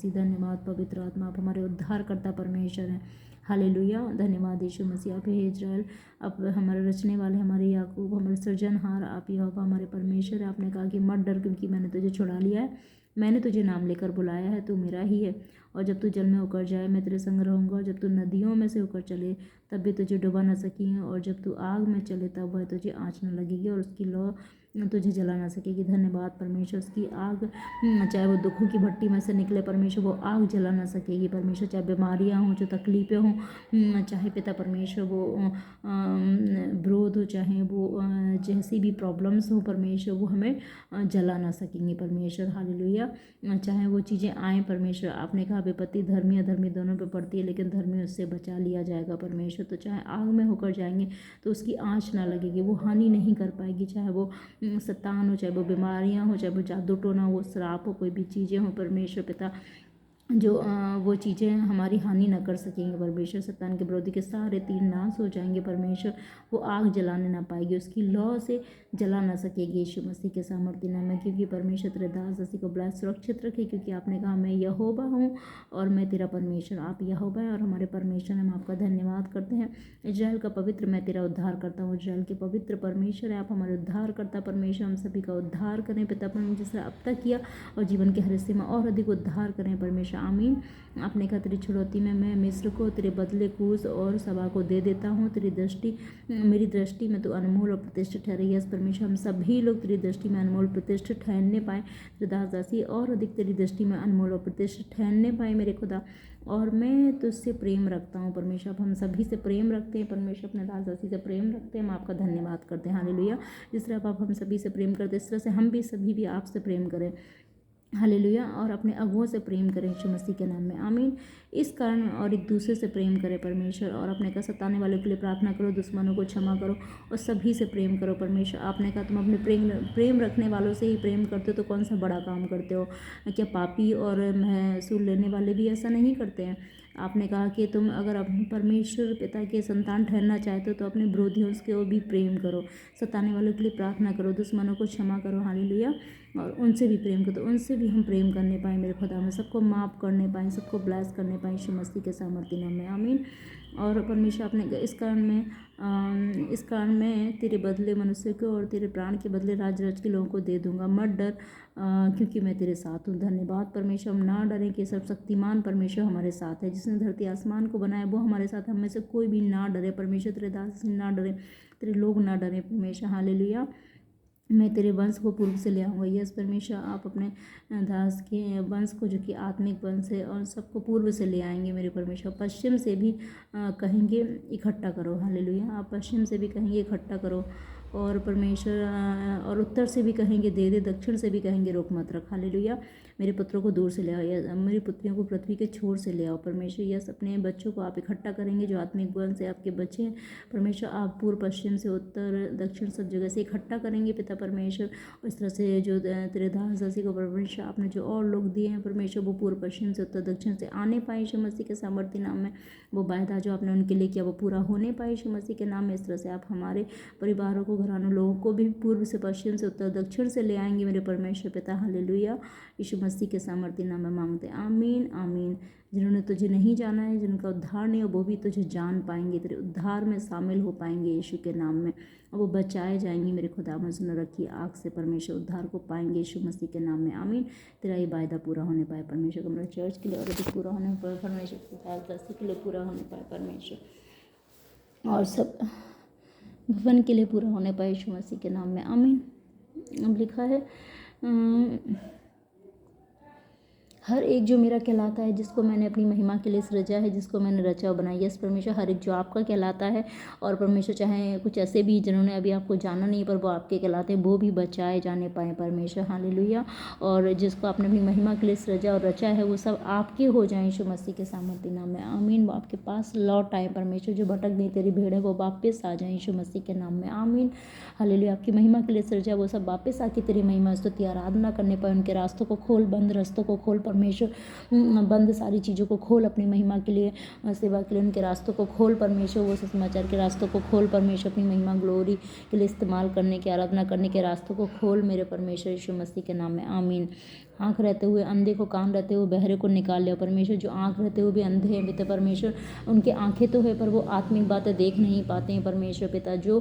धन्यवाद पवित्र आत्मा, आप हमारे उद्धारकर्ता परमेश्वर हैं। हालेलुया, धन्यवाद यीशु मसीह, आप हे इज़राइल, आप हमारे रचने वाले, हमारे याकूब, हमारे सृजनहार, आप यहोवा हमारे परमेश्वर है। आपने कहा कि मत डर, क्योंकि मैंने तुझे छुड़ा लिया है, मैंने तुझे नाम लेकर बुलाया है, तू मेरा ही है। और जब तू जल में होकर जाए मैं तेरे संग रहूँगा, और जब तू नदियों में से होकर चले तब भी तुझे डुबा न सकेंगे, और जब तू आग में चले तब वह तुझे आँच न लगेगी और उसकी लौ तुझे जला ना सकेगी। धन्यवाद परमेश्वर, उसकी आग चाहे वो दुखों की भट्टी में से निकले परमेश्वर, वो आग जला ना सकेगी परमेश्वर। चाहे बीमारियां हों, जो तकलीफ़ें हों, चाहे पिता परमेश्वर वो विरोध हो, चाहे वो जैसी भी प्रॉब्लम्स हो परमेश्वर, वो हमें जला ना सकेंगे परमेश्वर। हालेलुया, चाहे वो चीज़ें आएँ परमेश्वर, आपने कहा विपत्ति धर्मी अधर्मी दोनों पे पड़ती है, लेकिन धर्मी उससे बचा लिया जाएगा परमेश्वर। तो चाहे आग में होकर जाएंगे तो उसकी आँच ना लगेगी, वो हानि नहीं कर पाएगी। चाहे वो शैतान हो, चाहे वो बीमारियां हो, चाहे वो जादू टोना हो, श्राप हो, कोई भी चीज़ें हों परमेश्वर पिता, जो वो चीज़ें हमारी हानि न कर सकेंगे परमेश्वर। शैतान के विरोधी के सारे तीर नाश हो जाएंगे परमेश्वर, वो आग जलाने ना पाएगी, उसकी लौ से जला ना सकेगी यीशु मसीह के सामर्थ्य नाम में। क्योंकि परमेश्वर तेरे दास दासी को बड़ा सुरक्षित रखे, क्योंकि आपने कहा मैं यहोवा हूँ और मैं तेरा परमेश्वर। आप यहोवा है और हमारे परमेश्वर, हम आपका धन्यवाद करते हैं। इजराइल का पवित्र मैं तेरा उद्धार करता हूँ, इजराइल के पवित्र परमेश्वर है, आप हमारे उद्धार करता परमेश्वर। हम सभी का उद्धार करें पिता परमेश्वर, जिस तरह अब तक किया, और जीवन के हर हिस्से में और अधिक उद्धार करें परमेश्वर। आमीन। आपने कहा तेरी छुड़ौती में मैं मिस्र को तेरे बदले कूश और सभा को दे देता हूँ। तेरी दृष्टि, मेरी दृष्टि में तो अनमोल और प्रतिष्ठित ठहरी है परमेश्वर। हम सभी लोग तेरी दृष्टि में अनमोल प्रतिष्ठित ठहरने पाए, तेरे दास दासी और अधिक तेरी दृष्टि में अनमोल और प्रतिष्ठित ठहरने पाए मेरे खुदा। और मैं तुझसे प्रेम रखता हूँ परमेश्वर। अब हम सभी से प्रेम रखते हैं परमेश्वर, अपने दास दासी से प्रेम रखते हैं, हम आपका धन्यवाद करते हैं। हालेलुया, जिस तरह आप हम सभी से प्रेम करते हैं, इस तरह से हम भी सभी भी आपसे प्रेम करें। हालेलुया, और अपने अगुओं से प्रेम करें यीशु मसीह के नाम में। आमीन। इस कारण और एक दूसरे से प्रेम करें परमेश्वर, और अपने का सताने वालों के लिए प्रार्थना करो, दुश्मनों को क्षमा करो और सभी से प्रेम करो परमेश्वर। आपने कहा तुम अपने प्रेम रखने वालों से ही प्रेम करते हो, तो कौन सा बड़ा काम करते हो? क्या पापी और महसूल लेने वाले भी ऐसा नहीं करते हैं? आपने कहा कि तुम अगर अपने परमेश्वर पिता के संतान ठहरना चाहते हो तो अपने विरोधियों को भी प्रेम करो, सताने वालों के लिए प्रार्थना करो, दुश्मनों को क्षमा करो। हालेलुया, और उनसे भी प्रेम करो, तो उनसे भी हम प्रेम करने पाएँ मेरे खुदा में, सबको माफ़ करने पाएँ, सबको ब्लेस करने पाएँ यीशु मसीह के सामर्थ्य नाम में। आमीन। और परमेश्वर आपने इस कारण मैं तेरे बदले मनुष्य को और तेरे प्राण के बदले राज के लोगों को दे दूंगा। मत डर, क्योंकि मैं तेरे साथ हूँ। धन्यवाद परमेश्वर, हम ना डरें कि सर्वशक्तिमान परमेश्वर हमारे साथ है। जिसने धरती आसमान को बनाया वो हमारे साथ, हम में से कोई भी ना डरे परमेश्वर। तेरे दास ना डरे, तेरे लोग ना डरे परमेश्वर। हालेलुया, मैं तेरे वंश को पूर्व से ले आऊँगा। यस परमेश्वर, आप अपने दास के वंश को, जो कि आत्मिक वंश है, और सबको पूर्व से ले आएंगे मेरे परमेश्वर। पश्चिम से भी कहेंगे इकट्ठा करो। हालेलुया, आप पश्चिम से भी कहेंगे इकट्ठा करो, और परमेश्वर और उत्तर से भी कहेंगे दे दे, दक्षिण से भी कहेंगे रोक मत रख। हालेलुया, मेरे पुत्रों को दूर से ले आओ, या मेरी पुत्रियों को पृथ्वी के छोर से ले आओ परमेश्वर। यस, अपने बच्चों को आप इकट्ठा करेंगे, जो आत्मिक वंश से आपके बच्चे हैं परमेश्वर। आप पूर्व पश्चिम से उत्तर दक्षिण सब जगह से इकट्ठा करेंगे पिता परमेश्वर। और इस तरह से जो तेरे दास दासी को परमेश्वर आपने जो और लोग दिए हैं परमेश्वर, वो पूर्व पश्चिम से उत्तर दक्षिण से आने पाए यीशु मसीह के सामर्थ्य नाम में। वो वायदा जो आपने उनके लिए किया वो पूरा होने पाए यीशु मसीह के नाम में। इस तरह से आप हमारे परिवारों को, घरानों लोगों को भी पूर्व से पश्चिम से उत्तर दक्षिण से ले आएंगे मेरे परमेश्वर पिता। हालेलुया, यीशु मसीह के सामर्थ्य नाम में मांगते हैं। आमीन आमीन। जिन्होंने तुझे नहीं जाना है, जिनका उद्धार नहीं हो, वो भी तुझे जान पाएंगे, तेरे उद्धार में शामिल हो पाएंगे यीशु के नाम में, और वो बचाए जाएंगे मेरे खुदा। में सुन रखी आग से परमेश्वर उद्धार को पाएंगे यीशु मसीह के नाम में। आमीन। तेरा ये वायदा पूरा होने पाए परमेश्वर, हमारे चर्च के लिए और अधिक पूरा होने पाए परमेश्वर, के लिए पूरा होने पाए परमेश्वर, और सब भवन के लिए पूरा होने पाए यीशु मसीह के नाम में। आमीन। अब लिखा है हर एक जो मेरा कहलाता है, जिसको मैंने अपनी महिमा के लिए सृजा है, जिसको मैंने रचा और बनाया। यस परमेश्वर, हर एक जो आपका कहलाता है, और परमेश्वर चाहे कुछ ऐसे भी जिन्होंने अभी आपको जाना नहीं पर वो आपके कहलाते हैं, वो भी बचाए जाने पाए परमेश्वर। हालेलुया, और जिसको आपने अपनी महिमा के लिए सृजा और रचा है वो सब आपके हो जाए यीशु मसीह के सामर्थ्य नाम में। आमीन। वो आपके पास लौट आए परमेश्वर, जो भटक गई तेरी भीड़ है वो वापस आ जाए यीशु मसीह के नाम में। आमीन। हालेलुया, आपकी महिमा के लिए सृजा वो सब वापस आके तेरी महिमा स्तुति आराधना करने पाए। उनके रास्तों को खोल, बंद रास्तों को खोल परमेश्वर, बंद सारी चीज़ों को खोल अपनी महिमा के लिए, सेवा के लिए उनके रास्तों को खोल परमेश्वर। वो सुसमाचार के रास्तों को खोल परमेश्वर, अपनी महिमा ग्लोरी के लिए इस्तेमाल करने के, आराधना करने के रास्तों को खोल मेरे परमेश्वर यीशु मसीह के नाम में। आमीन। आँख रहते हुए अंधे को, कान रहते हुए बहरे को निकाल लिया परमेश्वर। जो आँख रहते हुए भी अंधे हैं पिता परमेश्वर, उनकी आँखें तो है पर वो आत्मिक बातें देख नहीं पाते हैं परमेश्वर पिता। जो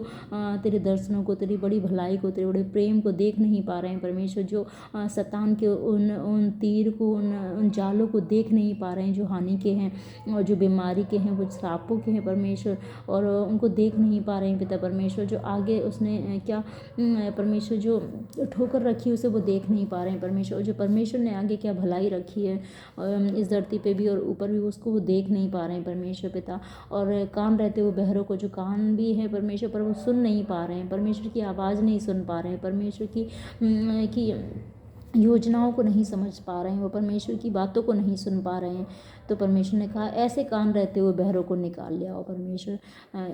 तेरे दर्शनों को, तेरी बड़ी भलाई को, तेरे बड़े प्रेम को देख नहीं पा रहे हैं परमेश्वर। जो शैतान के उन तीर को, उन जालों को देख नहीं पा रहे हैं जो हानि के हैं और जो बीमारी के हैं, वो श्रापों के हैं परमेश्वर, और उनको देख नहीं पा रहे हैं पिता परमेश्वर। जो आगे उसने क्या परमेश्वर जो ठोकर रखी है उसे वो देख नहीं पा रहे हैं परमेश्वर। जो परमेश्वर ने आगे क्या भलाई रखी है इस धरती पे भी और ऊपर भी, उसको वो देख नहीं पा रहे हैं परमेश्वर पिता। और कान रहते हुए बहरों को, जो कान भी है परमेश्वर पर वो सुन नहीं पा रहे हैं परमेश्वर की आवाज़ नहीं सुन पा रहे हैं परमेश्वर की योजनाओं को नहीं समझ पा रहे हैं, वो परमेश्वर की बातों को नहीं सुन पा रहे हैं। तो परमेश्वर ने कहा ऐसे कान रहते हुए बहरों को निकाल ले आओ परमेश्वर।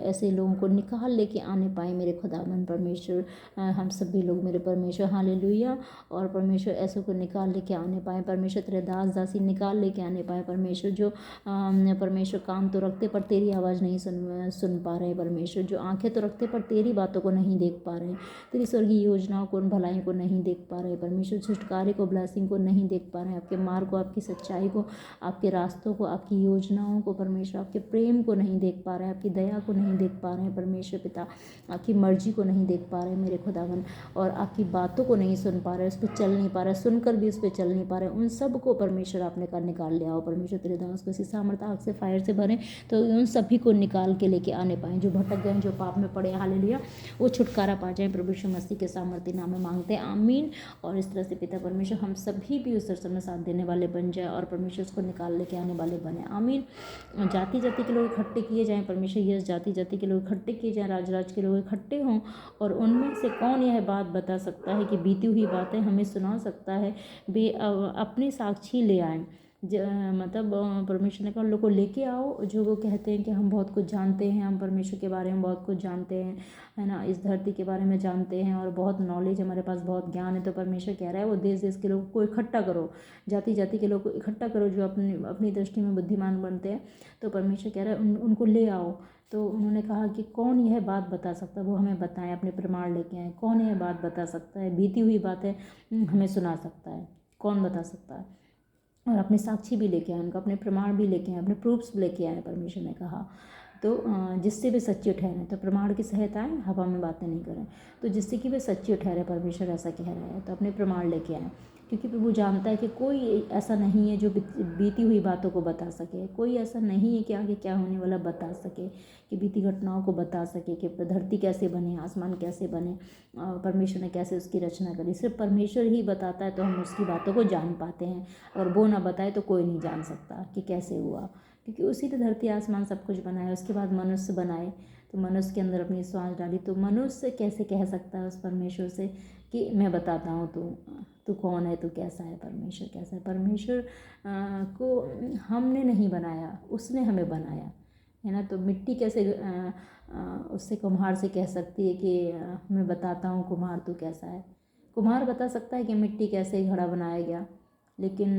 ऐसे लोगों को निकाल लेके आने पाए मेरे खुदावन परमेश्वर। हम सभी लोग मेरे परमेश्वर, हालेलुया। और परमेश्वर ऐसे को निकाल लेके आने पाए परमेश्वर। तेरे दास दासी निकाल लेके आने पाए परमेश्वर। जो परमेश्वर कान तो रखते पर तेरी आवाज़ नहीं सुन पा रहे परमेश्वर। जो आंखें तो रखते पर तेरी बातों को नहीं देख पा रहे, तेरी स्वर्गीय योजनाओं को, उन भलाई को नहीं देख पा रहे परमेश्वर। छुटकारे को, ब्लेसिंग को नहीं देख पा रहे हैं, आपके मार्ग को, आपकी सच्चाई को, आपके रास्तों को, आपकी योजनाओं को परमेश्वर। आपके प्रेम को नहीं देख पा रहे हैं, आपकी दया को नहीं देख पा रहे हैं परमेश्वर पिता। आपकी मर्जी को नहीं देख पा रहे हैं मेरे खुदावन, और आपकी बातों को नहीं सुन पा रहे, उस पर चल नहीं पा रहे, सुनकर भी उस पर चल नहीं पा रहे। उन सब को परमेश्वर आपने कर निकाल लिया हो परमेश्वर। तेरे दास को इसी सामर्थ्य आग से, फायर से भरें तो उन सभी को निकाल के लेके आने पाएँ जो भटक गए, जो पाप में पड़े, हालेलुया, वो छुटकारा पा जाए प्रभु यीशु मसीह के सामर्थ्य नाम में मांगते हैं, आमीन। और इस तरह से पिता परमेश्वर हम सभी भी उस दर्शन में साथ देने वाले बन जाए और परमेश्वर उसको निकाल लेके आने वाले बने, आमीन। जाति जाति के लोग इकट्ठे किए जाएं परमेश्वर। यस, जाति जाति के लोग इकट्ठे किए जाएं, राज के लोग इकट्ठे हों, और उनमें से कौन यह बात बता सकता है कि बीती हुई बातें हमें सुना सकता है, वे अपने साक्षी ले आए। मतलब परमेश्वर ने कहा लोगों को लेके आओ जो वो कहते हैं कि हम बहुत कुछ जानते हैं, हम परमेश्वर के बारे में बहुत कुछ जानते हैं, है ना, इस धरती के बारे में जानते हैं और बहुत नॉलेज, हमारे पास बहुत ज्ञान है। तो परमेश्वर कह रहा है वो देश देश के लोगों को इकट्ठा करो, जाति जाति के लोगों को इकट्ठा करो जो अपनी दृष्टि में बुद्धिमान बनते हैं। तो परमेश्वर कह रहा है उनको ले आओ। तो उन्होंने कहा कि कौन यह बात बता सकता है, वो हमें बताएं, अपने प्रमाण लेके आए। कौन यह बात बता सकता है, बीती हुई बातें हमें सुना सकता है, कौन बता सकता है। और अपने साक्षी भी लेके आए, उनका अपने प्रमाण भी लेके आए, अपने प्रूफ्स लेके आए परमेश्वर ने कहा। तो जिससे वे सच्चे ठहरें, तो प्रमाण की सहायता है, हवा में बातें नहीं करें। तो जिससे कि वे सच्चे ठहरे, परमेश्वर ऐसा कह रहा है, तो अपने प्रमाण लेके आए। क्योंकि प्रभु जानता है कि कोई ऐसा नहीं है जो बीती हुई बातों को बता सके, कोई ऐसा नहीं है कि आगे क्या होने वाला बता सके, कि बीती घटनाओं को बता सके कि धरती कैसे बने, आसमान कैसे बने, परमेश्वर ने कैसे उसकी रचना करी। सिर्फ परमेश्वर ही बताता है तो हम उसकी बातों को जान पाते हैं, और वो ना बताए तो कोई नहीं जान सकता कि कैसे हुआ, क्योंकि उसी ने धरती आसमान सब कुछ बनाया। उसके बाद मनुष्य बनाए, तो मनुष्य के अंदर अपनी श्वास डाली। तो मनुष्य कैसे कह सकता है उस परमेश्वर से कि मैं बताता हूँ तू कौन है, तू कैसा है, परमेश्वर कैसा है। परमेश्वर को हमने नहीं बनाया, उसने हमें बनाया, है ना। तो मिट्टी कैसे उससे, कुम्हार से कह सकती है कि मैं बताता हूँ कुम्हार तू कैसा है। कुम्हार बता सकता है कि मिट्टी कैसे घड़ा बनाया गया, लेकिन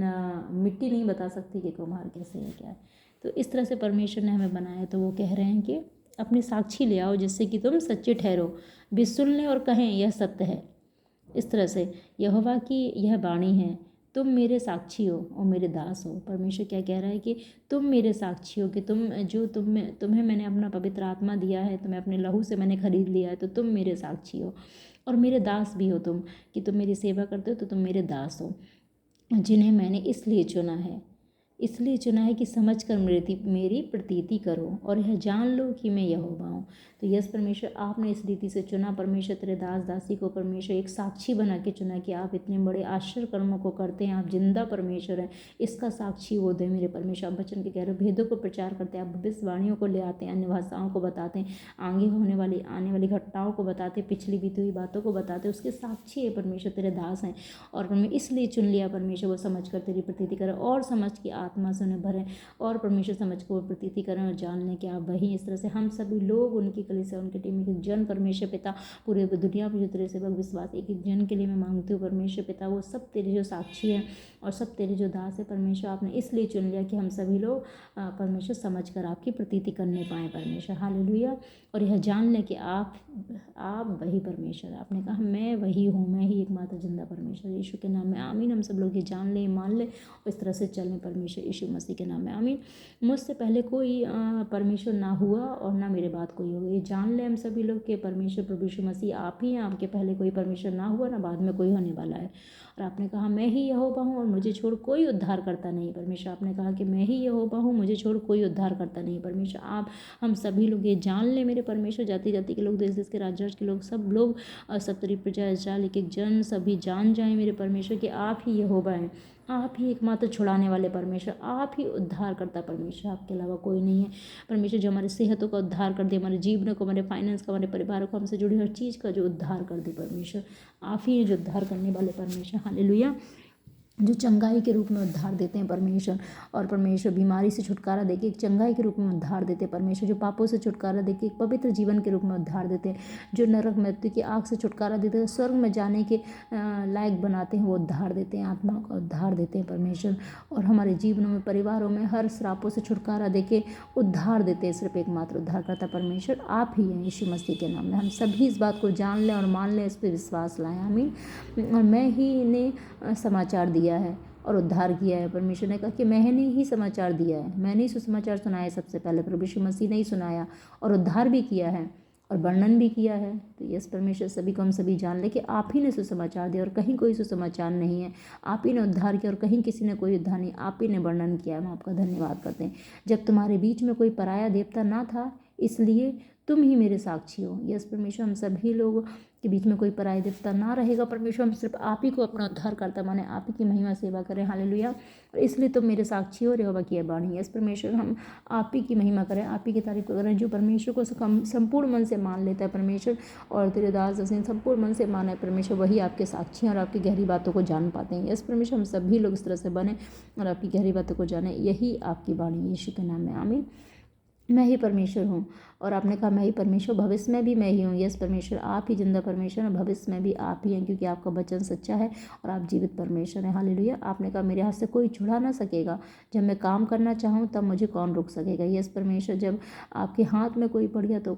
मिट्टी नहीं बता सकती कि कुम्हार कैसे है, क्या है। तो इस तरह से परमेश्वर ने हमें बनाया। तो वो कह रहे हैं कि अपनी साक्षी ले आओ जिससे कि तुम सच्चे ठहरो, भी सुन लें और कहें यह सत्य है। इस तरह से यहोवा की यह वाणी है, तुम मेरे साक्षी हो और मेरे दास हो। परमेश्वर क्या कह रहा है कि तुम मेरे साक्षी हो, कि तुम्हें मैंने अपना पवित्र आत्मा दिया है, तुम्हें अपने लहू से मैंने खरीद लिया है, तो तुम मेरे साक्षी हो और मेरे दास भी हो तुम, कि तुम मेरी सेवा करते हो तो तुम मेरे दास हो, जिन्हें मैंने इसलिए चुना है कि समझ कर मेरी प्रतीति करो और यह जान लो कि मैं यहोवा हूँ। तो यस परमेश्वर, आपने इस रीति से चुना परमेश्वर, तेरे दास दासी को परमेश्वर एक साक्षी बना के चुना कि आप इतने बड़े आश्चर्य कर्मों को करते हैं, आप जिंदा परमेश्वर हैं, इसका साक्षी वो दे मेरे परमेश्वर। आप वचन के कह रहे हो, भेदों को प्रचार करते हैं, आप भविष्यवाणियों को ले आते हैं, अन्य भाषाओं को बताते हैं, आगे आने वाली घटनाओं को बताते, पिछली बीती हुई बातों को बताते, उसके साक्षी है परमेश्वर, तेरे दास हैं। और इसलिए चुन लिया परमेश्वर, वो समझ कर तेरी प्रतीति करे और समझ के आत्मा से उन्हें भरें और परमेश्वर समझ को प्रतीति करें और जान लें कि आप वही। इस तरह से हम सभी लोग उनकी कलीसिया, उनकी टीम के जन परमेश्वर पिता, पूरे दुनिया में जो तेरे सेवक विश्वास एक एक जन के लिए मैं मांगती हूँ परमेश्वर पिता, वो सब तेरे जो साक्षी हैं और सब तेरे जो दास है परमेश्वर, आपने इसलिए चुन लिया कि हम सभी लोग परमेश्वर समझ कर आपकी प्रतीति करने पाएँ परमेश्वर। हालेलुया। और यह जान लें कि आप वही परमेश्वर। आपने कहा मैं वही हूँ, मैं ही एकमात्र जिंदा परमेश्वर। यीशु के नाम में आमीन। हम सब लोग ये जान लें, मान लें और इस तरह से चलें परमेश्वर यीशु मसीह के नाम में आमीन। मुझसे पहले कोई परमेश्वर ना हुआ और ना मेरे बाद कोई होगा। ये जान लें हम सभी लोग कि परमेश्वर प्रभु यीशु मसीह आप ही हैं। आपके पहले कोई परमेश्वर ना हुआ, ना बाद में कोई होने वाला है। और आपने कहा मैं ही यहोवा हूँ और मुझे छोड़ कोई उद्धार करता नहीं परमेश्वर। आपने कहा कि मैं ही यहोवा हूँ, मुझे छोड़ कोई उद्धार करता नहीं परमेश्वर। आप हम सभी लोग ये जान लें मेरे परमेश्वर, जाति जाति के लोग, देश देश के राज्य के लोग, सब लोग सब तेरी प्रजा इस्राएल एक एक जन सभी जान जाएं मेरे परमेश्वर कि आप ही यहोवा हैं। आप ही एकमात्र छुड़ाने वाले परमेश्वर, आप ही उद्धार करता परमेश्वर, आपके अलावा कोई नहीं है परमेश्वर। जो हमारे सेहतों का उद्धार कर दे, हमारे जीवन को, हमारे फाइनेंस का, हमारे परिवार को, हमसे जुड़ी हर चीज़ का जो उद्धार कर दे परमेश्वर, आप ही हैं जो उद्धार करने वाले परमेश्वर। हालेलुया। जो चंगाई के रूप में उद्धार देते हैं परमेश्वर, और परमेश्वर बीमारी से छुटकारा देके एक चंगाई के रूप में उद्धार देते हैं परमेश्वर। जो पापों से छुटकारा देके एक पवित्र जीवन के रूप में उद्धार देते हैं। जो नरक मृत्यु की आग से छुटकारा देते हैं, स्वर्ग में जाने के लायक बनाते हैं, वो उद्धार देते हैं, आत्मा का उद्धार देते हैं परमेश्वर। और हमारे जीवनों में, परिवारों में हर श्रापों से छुटकारा देके उद्धार देते हैं। सिर्फ एकमात्र उद्धार करता परमेश्वर आप ही हैं यीशु मसीह के नाम में। हम सभी इस बात को जान लें और मान लें, इस पर विश्वास लाएं। आमीन। और मैं ही इन्हें समाचार दिया है और उद्धार किया है। परमेश्वर ने कहा कि मैंने ही समाचार दिया है, मैंने ही सुसमाचार सुनाया सबसे पहले। प्रभु यीशु मसीह ने ही सुनाया और उद्धार भी किया है और वर्णन भी किया है। तो यस परमेश्वर, सभी को हम सभी जान ले कि आप ही ने सुसमाचार दिया और कहीं कोई सुसमाचार नहीं है। आप ही ने उद्धार किया और कहीं किसी ने कोई उद्धार नहीं, आप ही ने वर्णन किया। हम आपका धन्यवाद करते हैं। जब तुम्हारे बीच में कोई पराया देवता ना था, इसलिए तुम ही मेरे साक्षी हो। यस परमेश्वर, हम सभी लोगों के बीच में कोई पराया देवता ना रहेगा परमेश्वर। हम सिर्फ आप ही को अपना उद्धार करता माने, आप ही की महिमा सेवा करें। हालेलुया। और इसलिए तुम मेरे साक्षी हो, यहोवा की वाणी। यस परमेश्वर, हम आप ही की महिमा करें, आप ही की तारीफ करें। जो परमेश्वर को संपूर्ण मन से मान लेता है परमेश्वर, और तेरे दास जैसे संपूर्ण मन से माना है परमेश्वर, वही आपके साक्षी हैं और आपकी गहरी बातों को जान पाते हैं। यस परमेश्वर, हम सभी लोग इस तरह से बने और आपकी गहरी बातों को जाने, यही आपकी वाणी यीशु के नाम में आमीन। मैं ही परमेश्वर हूँ। और आपने कहा मैं ही परमेश्वर, भविष्य में भी मैं ही हूँ। यस परमेश्वर, आप ही जिंदा परमेश्वर हैं, भविष्य में भी आप ही हैं, क्योंकि आपका वचन सच्चा है और आप जीवित परमेश्वर हैं। हालेलुया। आपने कहा मेरे हाथ से कोई छुड़ा ना सकेगा। जब मैं काम करना चाहूँ तब मुझे कौन रोक सकेगा। यस परमेश्वर, जब आपके हाथ में कोई पड़ गया तो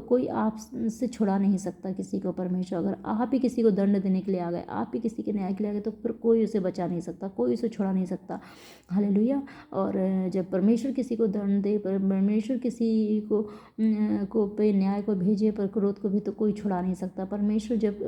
कोई आपसे छुड़ा नहीं सकता किसी को परमेश्वर। अगर आप ही किसी को दंड देने के लिए आ गए, आप ही किसी के न्याय के लिए आ गए, तो फिर कोई उसे बचा नहीं सकता, कोई उसे छुड़ा नहीं सकता। हालेलुया। और जब परमेश्वर किसी को दंड दे, परमेश्वर किसी को पे न्याय को भेजे, पर क्रोध को भी, तो कोई छुड़ा नहीं सकता। परमेश्वर जब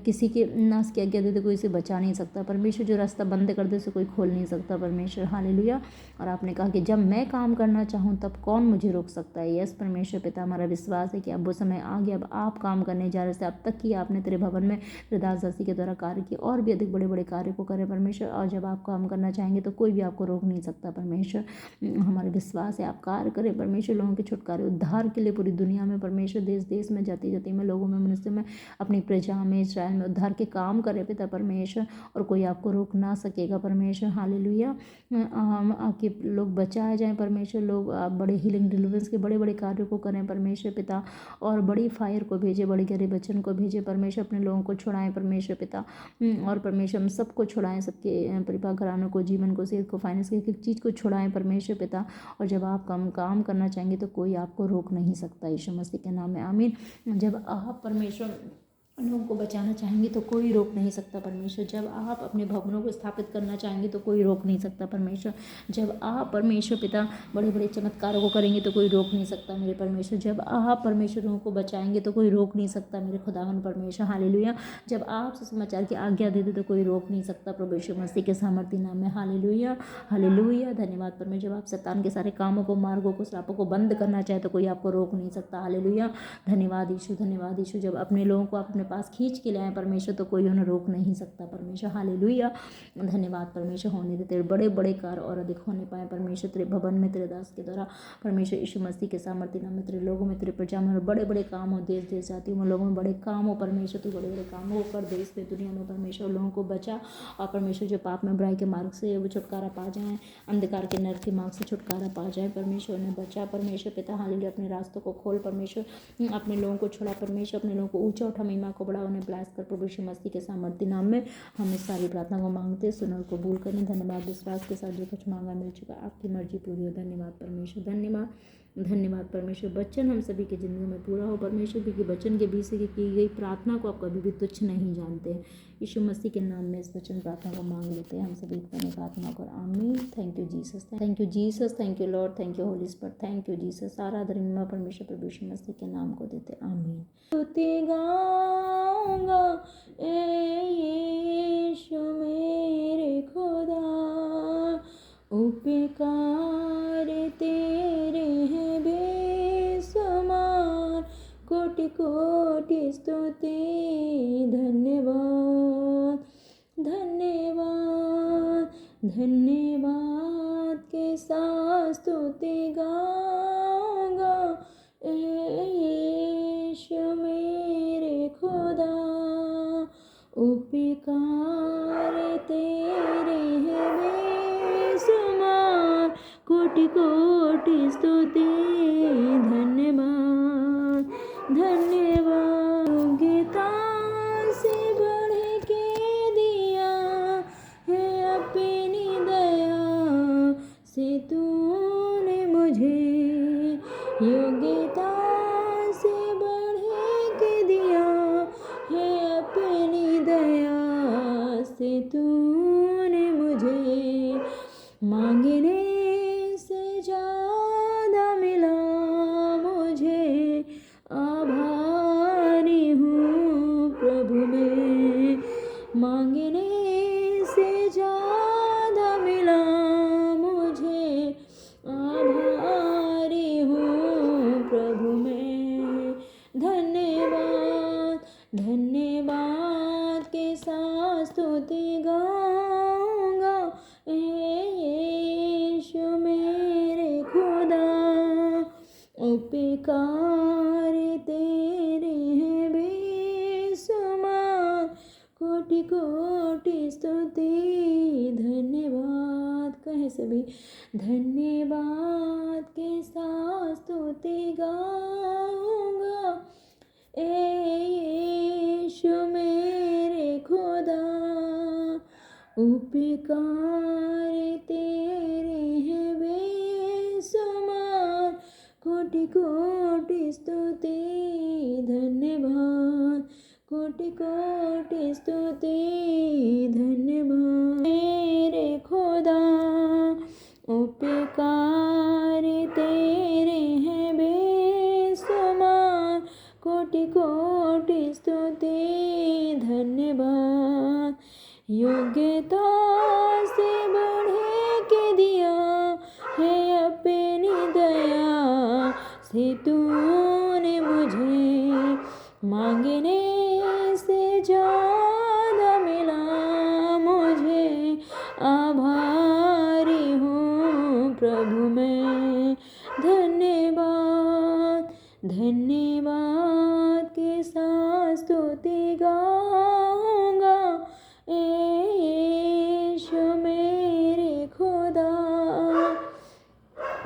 किसी के नाश की आज्ञा दे तो कोई इसे बचा नहीं सकता। परमेश्वर जो रास्ता बंद कर दे उसे कोई खोल नहीं सकता परमेश्वर। हालेलुया। और आपने कहा कि जब मैं काम करना चाहूँ तब कौन मुझे रोक सकता है। यस परमेश्वर पिता, हमारा विश्वास है कि अब वो समय आ गया, अब आप काम करने जा रहे थे। अब तक किया आपने तेरे भवन में दास दासी के द्वारा कार्य किए, और भी अधिक बड़े बड़े कार्य को करें परमेश्वर। और जब आप काम करना चाहेंगे तो कोई भी आपको रोक नहीं सकता परमेश्वर। हमारा विश्वास है आप कार्य करें परमेश्वर, लोगों के छुटकारे उद्धार के लिए पूरी दुनिया में परमेश्वर, देश देश में, जाति जाति में, लोगों में, मनुष्य में, अपनी प्रजा में, इस्राएल में उद्धार के काम करे पिता परमेश्वर, और कोई आपको रोक ना सकेगा परमेश्वर। हालेलुया। हम आपके लोग बचाए जाएं परमेश्वर, लोग आप बड़े हीलिंग डिलीवरेंस के बड़े बड़े कार्यों को करें परमेश्वर पिता, और बड़ी फायर को भेजे, बड़ी गहरे वचन को भेजे परमेश्वर, अपने लोगों को छुड़ाएं परमेश्वर पिता। और परमेश्वर हम सबको छुड़ाएं, सबके परिवार घरानों को, जीवन को, सेहत को, फाइनेंस की एक चीज़ को छुड़ाएं परमेश्वर पिता। और जब आप काम करना चाहेंगे तो कोई आपको रोक नहीं सकता यीशु मसीह के नाम में आमीन। जब आप परमेश्वर लोगों को बचाना चाहेंगे तो कोई रोक नहीं सकता परमेश्वर। जब आप अपने भवनों को स्थापित करना चाहेंगे तो कोई रोक नहीं सकता परमेश्वर। जब आप परमेश्वर पिता बड़े बड़े चमत्कारों को करेंगे तो कोई रोक नहीं सकता मेरे परमेश्वर। जब आप परमेश्वरों को बचाएंगे तो कोई रोक नहीं सकता मेरे खुदावन परमेश्वर। हालेलुया। जब आप सुसमाचार की आज्ञा दे दे तो कोई रोक नहीं सकता प्रभु यीशु मसीह के सामर्थ्य नाम में। Hallelujah, hallelujah. धन्यवाद परमेश्वर। जब आप शैतान के सारे कामों को, मार्गों को, श्रापों को बंद करना चाहे तो कोई आपको रोक नहीं सकता। हालेलुया। धन्यवाद यीशु, धन्यवाद यीशु। जब अपने लोगों को आप अपने पास खींच के ले आए परमेश्वर, तो कोई उन्हें रोक नहीं सकता परमेश्वर। हालेलुया, धन्यवाद परमेश्वर। होने दे तेरे बड़े बड़े कार्य और अधिक होने पाए परमेश्वर, तेरे भवन में तेरे दास के द्वारा परमेश्वर यीशु मसीह के सामर्थ्य नाम में, तेरे लोगों में, तेरे प्रजा में बड़े बड़े काम हो, देश देश जाती हूँ लोगों में बड़े काम हो परमेश्वर। तू बड़े बड़े काम हो कर देश में दुनिया में परमेश्वर, लोगों को बचा। और परमेश्वर जो पाप में बुराई के मार्ग से वो छुटकारा पा जाएं, अंधकार के नरक के मार्ग से छुटकारा पा जाए परमेश्वर, ने बचा परमेश्वर पिता। हालेलुया, अपने रास्तों को खोल परमेश्वर, अपने लोगों को छोड़ा परमेश्वर, अपने लोगों को ऊंचा उठा, महिमा को बढ़ा, उन्हें ब्लेस कर प्रभु यीशु मसीह के सामर्थ्य नाम में। हम इस सारी प्रार्थना को मांगते, सुन और कबूल करें। धन्यवाद, विश्वास के साथ जो कुछ मांगा मिल चुका, आपकी मर्जी पूरी हो। धन्यवाद परमेश्वर, धन्यवाद धन्यवाद परमेश्वर। वचन हम सभी की ज़िंदगी में पूरा हो परमेश्वर, क्योंकि वचन के बीच से की गई प्रार्थना को आप कभी भी तुच्छ नहीं जानते। यीशु मसीह के नाम में इस वचन प्रार्थना को मांग लेते हैं हम सभी अपने प्रार्थना को। आमीन। Thank you Jesus, thank you Jesus, thank you Lord, thank you Holi spirit, thank you Jesus. सारा धर्म परमेश्वर प्रभु यीशु मसीह के नाम को देते। आमीन। स्तुति गाऊंगा यीशु मेरे खुदा, उपकार तेरे हैं बेसुमार, कोटि कोटि स्तुति धन्यवाद धन्यवाद धन्यवाद के साथ स्तुति गाऊंगा यीशु मेरे खुदा, उपकार तेरे हैं बेसुमार, कोटि कोटि स्तुति धन्यवाद धन्यवाद। योग्यता से बढ़ के दिया है अपनी दया से तूने मुझे, योग्यता से बढ़ के दिया है अपनी दया से तूने मुझे, मांगने से ज़्यादा मिला मुझे, आभारी हूँ प्रभु मैं, मांगने से ज़्यादा मिला मुझे, आभारी हूँ प्रभु मैं। धन्यवाद धन्यवाद के साथ स्तुति गाऊंगा यीशु मेरे खुदा, उपकार तेरे हैं बेसुमार, कोटि कोटि स्तुति धन्यवाद। कहे सभी, धन्यवाद के साथ स्तुति गाऊंगा यीशु मेरे खुदा, उपकार तेरे हैं बेसुमार, कोटि कोटि स्तुति धन्यवाद, कोटि कोटि स्तुति धन्यवाद। मेरे खुदा, उपकार तेरे हैं बेसुमार, कोटि कोटि स्तुति धन्यवाद। योग्यता से बढ़ के दिया है अपनी दया से तूने मुझे, मांगने से ज़्यादा मिला मुझे, आभारी हूँ प्रभु मैं। धन्यवाद धन्यवाद के साथ स्तुति गाऊंगा यीशु मेरे खुदा,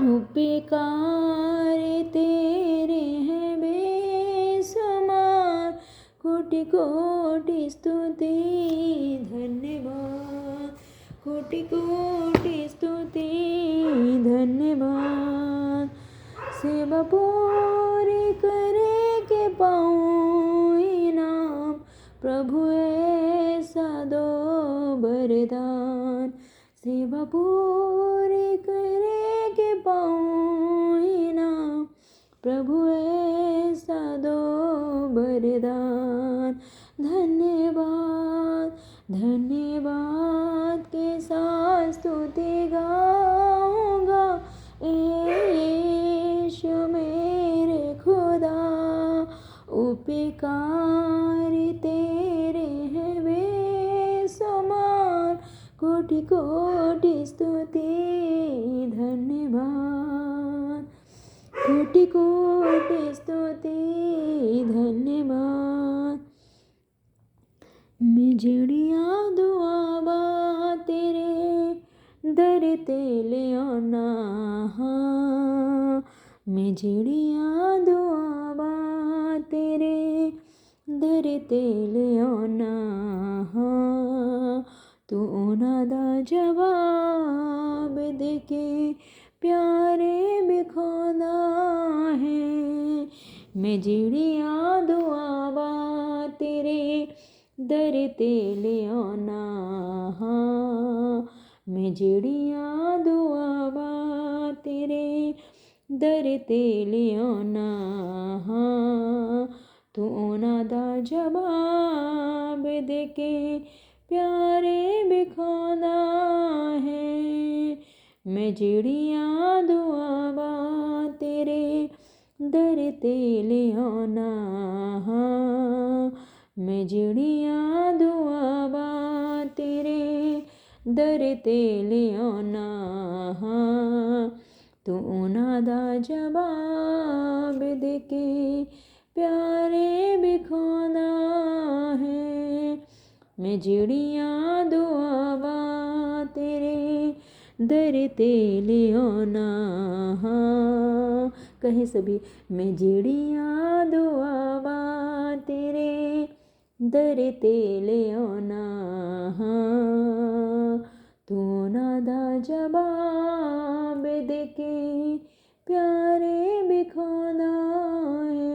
उपकार तेरे हैं बेसुमार, कोटि कोटि स्तुति धन्यवाद, कोटि कोटि स्तुति धन्यवाद। सेवा पूरी करे के पाऊँ इनाम, प्रभु ऐसा दो वरदान, सेवा पूरी करे के पाऊँ इनाम, प्रभु ऐसा दो वरदान। धन्यवाद धन्यवाद के साथ स्तुति गाऊंगा यीशु मेरे खुदा, उपकार कोटि स्तुति धन्यवाद, कोटि कोटि स्तुति धन्यवाद। मैं जेड़िया दुआवा तेरे दर ते ले आना हाँ, मैं जेड़िया दुआवा तेरे दर ते ले आना हाँ, तू उन्हां दा जवाब दे के प्यारे बिखाना है। मैं जेड़िया दुआवा तेरे दर ते ले आना हाँ, मैं जेड़िया दुआवा तेरे दर ते ले आना हाँ, तू उन्हां दा जवाब दे के प्यारे बिखाना है। मैं जेड़िया दुआवा तेरे दर ते ले आना हाँ, मैं जेड़िया दुआवा तेरे दर ते ले आना हाँ, तू उन्हां दा जवाब दे के प्यारे बिखाना है। मैं जेड़िया दुआवा तेरे दर ते ले आना हाँ, कहे सभी। मैं जेड़िया दुआवा तेरे दर ते ले आना हाँ, तू उन्हां दा जवाब दे के प्यारे बिखाना है।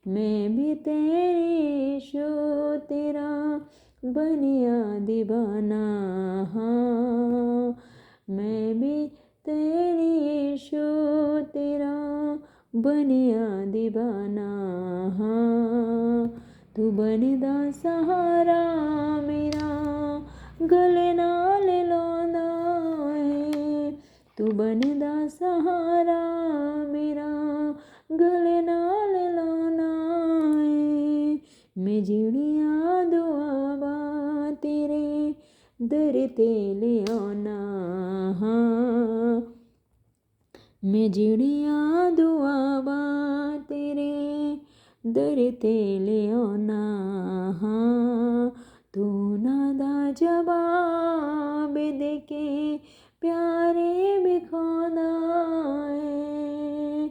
मैं भी तेरी शो तेरा बनिया दीवाना हाँ, मैं भी तेरी शो तेरा बनिया दीवाना हाँ, तू बनदा सहारा मेरा गले नाल लांदा है, तू बनदा सहारा मेरा गले नाल लाना है। मैं जेड़िया दुआवा तेरे दर ते ले आना हाँ, मैं जेड़िया दुआवा तेरे दर ते ले आना हाँ, तू उन्हां दा जवाब दे के प्यारे बिखाना है।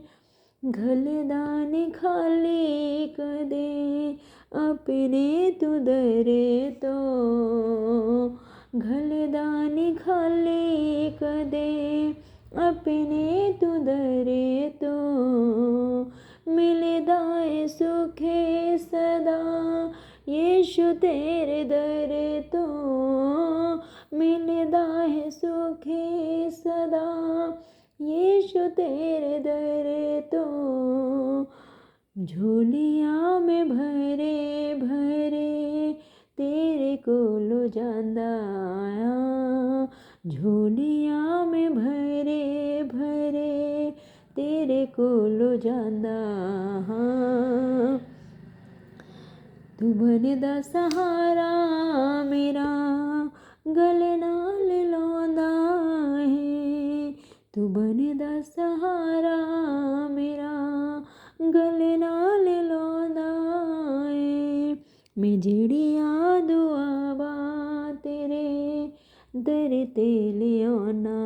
घलदा नी खाली कदे अपने तू दरे तो, घलदा नी खाली कदे अपने तू दरे तो, मिलदा है सुखे सदा यीशु तेरे दर तो, मिलदा है सुखे सदा यीशु तेरे दर तो। झोलिया में भरे भरे तेरे कोलो जांदा आया, झोलिया में भरे भरे तेरे कोलो जांदा हाँ, तू बनदा सहारा मेरा गले नाल लांदा है, तू बनदा सहारा मेरा गले नाल लांदा है। मैं जेड़िया दुआवा तेरे दर ते ले आना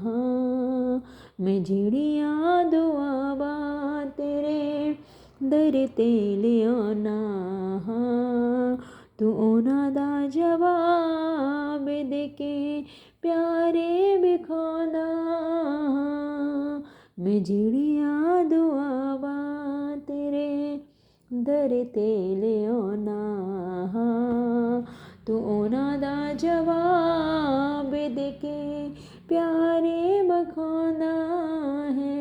हाँ, मैं जेड़िया दुआवा तेरे दर ते ले आना हाँ, तू उन्हां दा जवाब दे के प्यारे बिखाना हाँ, मैं जेड़िया दुआवा तेरे दर ते ले आना हाँ, तू उन्हां दा जवाब दे के प्यारे बखाना है।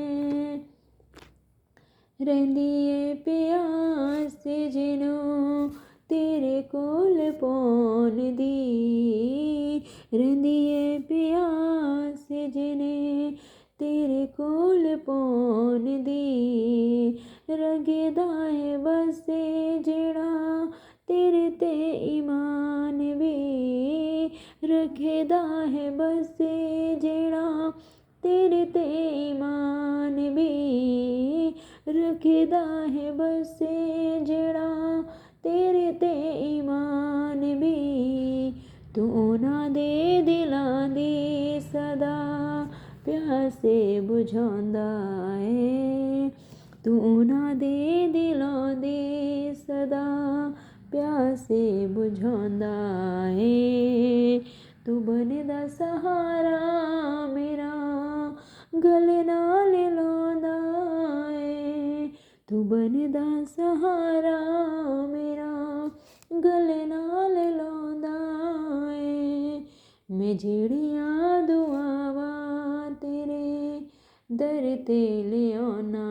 रहिंदी ए प्यास जिनों तेरे कोल पौन दी, रहिंदी ए प्यास जिने तेरे कोल पौन दी, रगदा है बसे जेड़ा तेरे ते ईमान वे, रखेदा है बसे जेड़ा तेरे ते ईमान भी, रखेदा है बसे जेड़ा तेरे ते ईमान भी, तू उन्हां दे दिलां दी सदा प्यासे बुझांदा है, तू उन्हां दे दिलां दे सदा प्यासे बुझांदा है, तू बनदा सहारा मेरा गले नाल लांदा है, तू बनदा सहारा मेरा गले नाल लांदा है, मैं जेड़ियां दुआवां तेरे दर ते लियाना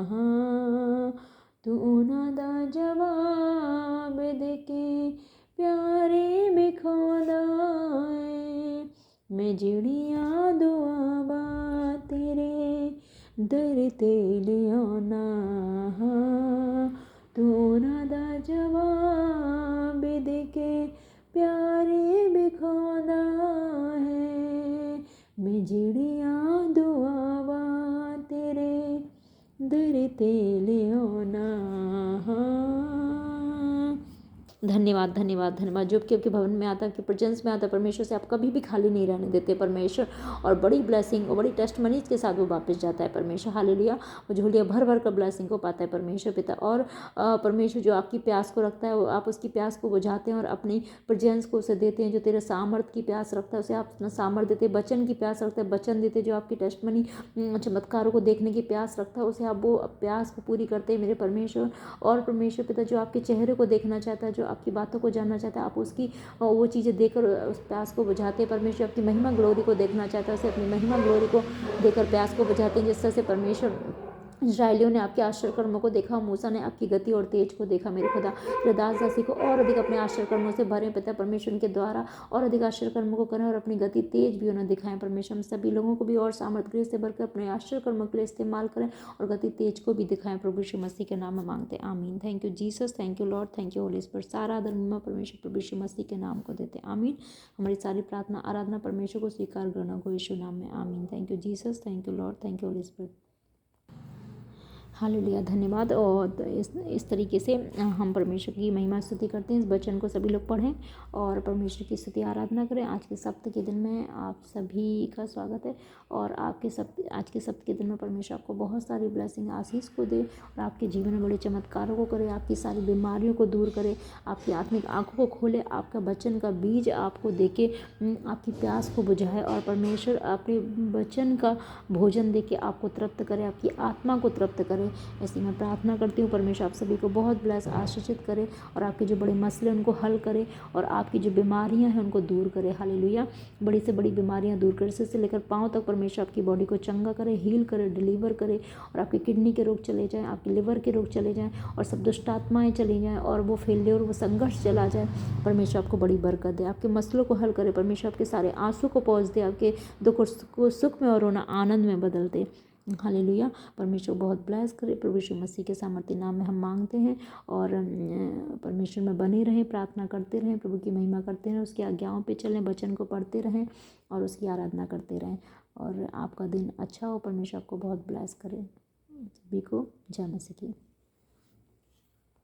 हां, तू उन्हां दा जवाब देके प्यारे बिखांदा है, मैं जेड़ियां दुआवां तेरे दर ते लियाना हां, तू उन्हां दा जवाब देके प्यारे बिखांदा है, मैं जेड़ियां दुआवां तेरे दर ते लियाना हां। धन्यवाद धन्यवाद धन्यवाद। जो कि आपके भवन में आता है, आपके प्रेजेंस में आता है परमेश्वर से, आप कभी भी खाली नहीं रहने देते परमेश्वर, और बड़ी ब्लेसिंग और बड़ी टेस्ट मनीज के साथ वो वापस जाता है परमेश्वर। हालेलुया। वो झोलिया भर भर कर ब्लेसिंग को पाता है परमेश्वर पिता। और परमेश्वर जो आपकी प्यास को रखता है, वो आप उसकी प्यास को बुझाते हैं और अपनी प्रेजेंस को उसे देते हैं। जो तेरे सामर्थ की प्यास रखता है उसे आप अपना सामर्थ देते हैं। वचन की प्यास रखता है, वचन देते। जो आपकी टेस्ट मनी चमत्कारों को देखने की प्यास रखता है, उसे आप वो प्यास को पूरी करते हैं मेरे परमेश्वर। और परमेश्वर पिता जो आपके चेहरे को देखना चाहता है, जो आपकी बातों को जानना चाहता है, आप उसकी वो चीज़ें देकर उस प्यास को बुझाते हैं परमेश्वर। आपकी महिमा ग्लोरी को देखना चाहता है, उसे अपनी महिमा ग्लोरी को देकर प्यास को बुझाते हैं। जिस तरह से परमेश्वर इस्राएलियों ने आपके आश्चर्य कर्मों को देखा, मूसा ने आपकी गति और तेज को देखा मेरे खुदा। तेरे दास दासी को और अधिक अपने आश्चर्य कर्मों से भरें पिता परमेश्वर, उनके द्वारा और अधिक आश्चर्य कर्मों को करें और अपनी गति तेज भी उन्हें दिखाएं परमेश्वर। हम सभी लोगों को भी और सामर्थ्य से भरकर अपने आश्चर्य कर्मों के लिए इस्तेमाल करें और गति तेज को भी दिखाएं प्रभु यीशु मसीह के नाम में मांगते हैं, आमीन। Thank you Jesus, thank you Lord, thank you Holi spirit. सारा आदर महिमा परमेश्वर प्रभु यीशु मसीह के नाम को देते हैं, आमीन। हमारी सारी प्रार्थना आराधना परमेश्वर को स्वीकार करना को यीशु नाम में, आमीन। Thank you Jesus, thank you Lord, thank you Holi spirit. Hallelujah, धन्यवाद। और इस तरीके से हम परमेश्वर की महिमा स्तुति करते हैं। इस वचन को सभी लोग पढ़ें और परमेश्वर की स्तुति आराधना करें। आज के सप्ताह के दिन में आप सभी का स्वागत है। और आज के सप्ताह के दिन में परमेश्वर आपको बहुत सारी ब्लेसिंग आशीष को दे और आपके जीवन में बड़े चमत्कारों को करे, आपकी सारी बीमारियों को दूर करे, आपकी आत्मिक आंखों को खोले, आपका वचन का बीज आपको देके आपकी प्यास को बुझाए और परमेश्वर अपने वचन का भोजन देके आपको तृप्त करे, आपकी आत्मा को तृप्त करे। ऐसी मैं प्रार्थना करती हूँ परमेश्वर आप सभी को बहुत ब्लेस आशीषित करे और आपके जो बड़े मसले उनको हल करे और आपकी जो बीमारियां हैं उनको दूर करे। हालेलुया। बड़ी से बड़ी बीमारियां दूर करे, सिर से लेकर पांव तक परमेश्वर आपकी बॉडी को चंगा करे, हील करे, डिलीवर करे और आपकी किडनी के रोग चले जाएँ, आपके लिवर के रोग चले जाएँ और सब दुष्ट आत्माएँ चली जाएँ और वो फेलियर, वो संघर्ष चला जाए। परमेश्वर आपको बड़ी बरकत दे, आपके मसलों को हल करे। परमेश्वर आपके सारे आंसू को पहुँच दे, आपके दुख को सुख में और रोना आनंद में बदल दे। हालेलुया। परमेश्वर बहुत ब्लेस करे। प्रभु यीशु मसीह के सामर्थ्य नाम में हम मांगते हैं और परमेश्वर में बने रहें, प्रार्थना करते रहें, प्रभु की महिमा करते रहें, उसकी आज्ञाओं पे चलें, वचन को पढ़ते रहें और उसकी आराधना करते रहें। और आपका दिन अच्छा हो, परमेश्वर आपको बहुत ब्लेस करे। सभी को जय मसीह की।